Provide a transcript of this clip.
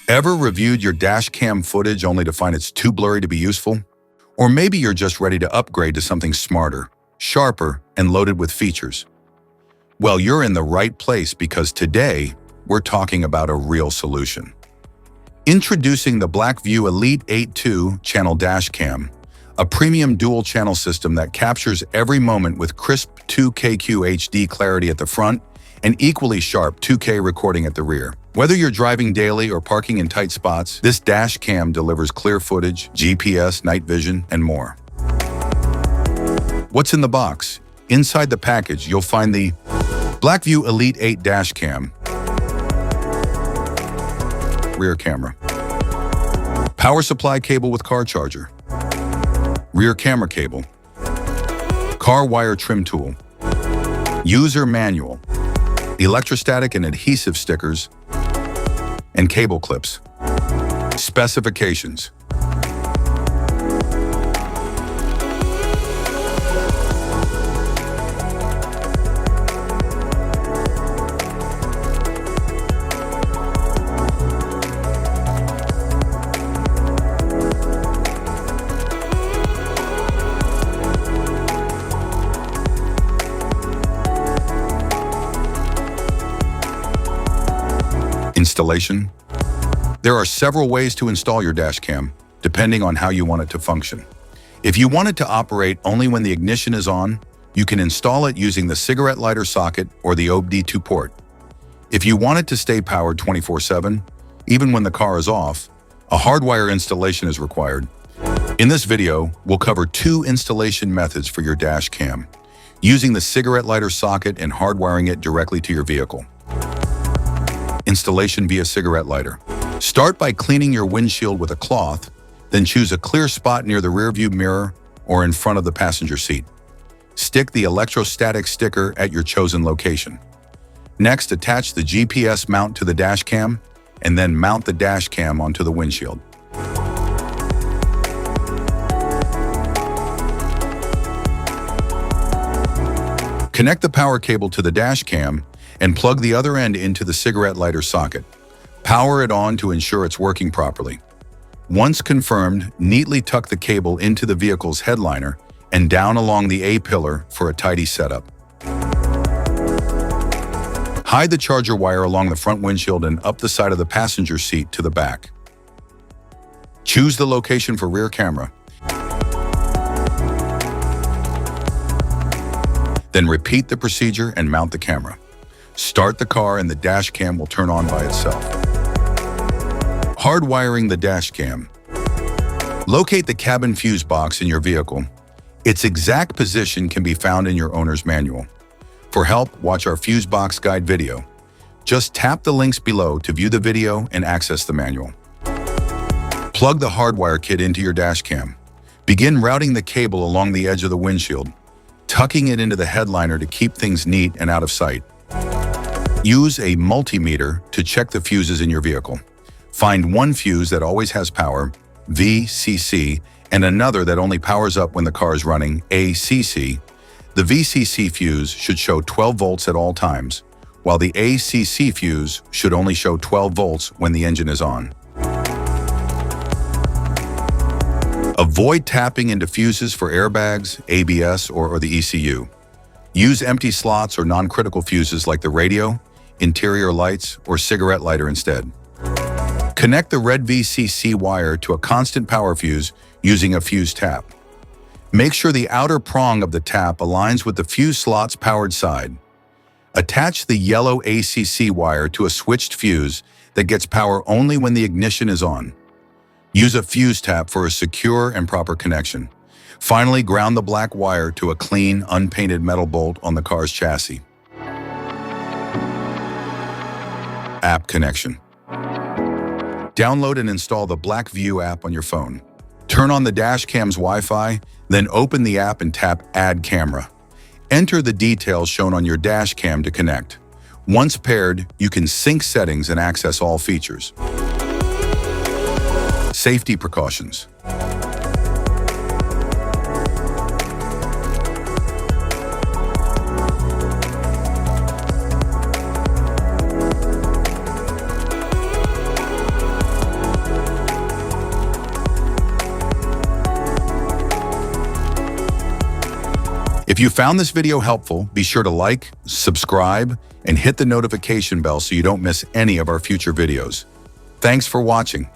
Ever reviewed your dash cam footage only to find it's too blurry to be useful? Or maybe you're just ready to upgrade to something smarter, sharper, and loaded with features. Well, you're in the right place because today, we're talking about a real solution. Introducing the BLACKVUE ELITE 8.2 channel dash cam, a premium dual-channel system that captures every moment with crisp 2K QHD clarity at the front and equally sharp 2K recording at the rear. Whether you're driving daily or parking in tight spots, this dash cam delivers clear footage, GPS, night vision, and more. What's in the box? Inside the package, you'll find the BLACKVUE ELITE 8 dash cam, rear camera, power supply cable with car charger, rear camera cable, car wire trim tool, user manual, electrostatic and adhesive stickers, and cable clips. Specifications. Installation. There are several ways to install your dash cam, depending on how you want it to function. If you want it to operate only when the ignition is on, you can install it using the cigarette lighter socket or the OBD2 port. If you want it to stay powered 24/7, even when the car is off, a hardwire installation is required. In this video, we'll cover two installation methods for your dash cam, using the cigarette lighter socket and hardwiring it directly to your vehicle. Installation via cigarette lighter. Start by cleaning your windshield with a cloth, then choose a clear spot near the rearview mirror or in front of the passenger seat. Stick the electrostatic sticker at your chosen location. Next, attach the GPS mount to the dash cam, and then mount the dash cam onto the windshield. Connect the power cable to the dash cam and plug the other end into the cigarette lighter socket. Power it on to ensure it's working properly. Once confirmed, neatly tuck the cable into the vehicle's headliner and down along the A-pillar for a tidy setup. Hide the charger wire along the front windshield and up the side of the passenger seat to the back. Choose the location for rear camera. Then repeat the procedure and mount the camera. Start the car and the dash cam will turn on by itself. Hardwiring the dash cam. Locate the cabin fuse box in your vehicle. Its exact position can be found in your owner's manual. For help, watch our fuse box guide video. Just tap the links below to view the video and access the manual. Plug the hardwire kit into your dash cam. Begin routing the cable along the edge of the windshield, tucking it into the headliner to keep things neat and out of sight. Use a multimeter to check the fuses in your vehicle. Find one fuse that always has power, VCC, and another that only powers up when the car is running, ACC. The VCC fuse should show 12 volts at all times, while the ACC fuse should only show 12 volts when the engine is on. Avoid tapping into fuses for airbags, ABS, or the ECU. Use empty slots or non-critical fuses like the radio, interior lights, or cigarette lighter instead. Connect the red VCC wire to a constant power fuse using a fuse tap. Make sure the outer prong of the tap aligns with the fuse slot's powered side. Attach the yellow ACC wire to a switched fuse that gets power only when the ignition is on. Use a fuse tap for a secure and proper connection. Finally, ground the black wire to a clean, unpainted metal bolt on the car's chassis. App connection. Download and install the BLACKVUE app on your phone. Turn on the dash cam's Wi-Fi, then open the app and tap Add Camera. Enter the details shown on your dash cam to connect. Once paired, you can sync settings and access all features. Safety precautions. If you found this video helpful, be sure to like, subscribe, and hit the notification bell so you don't miss any of our future videos. Thanks for watching.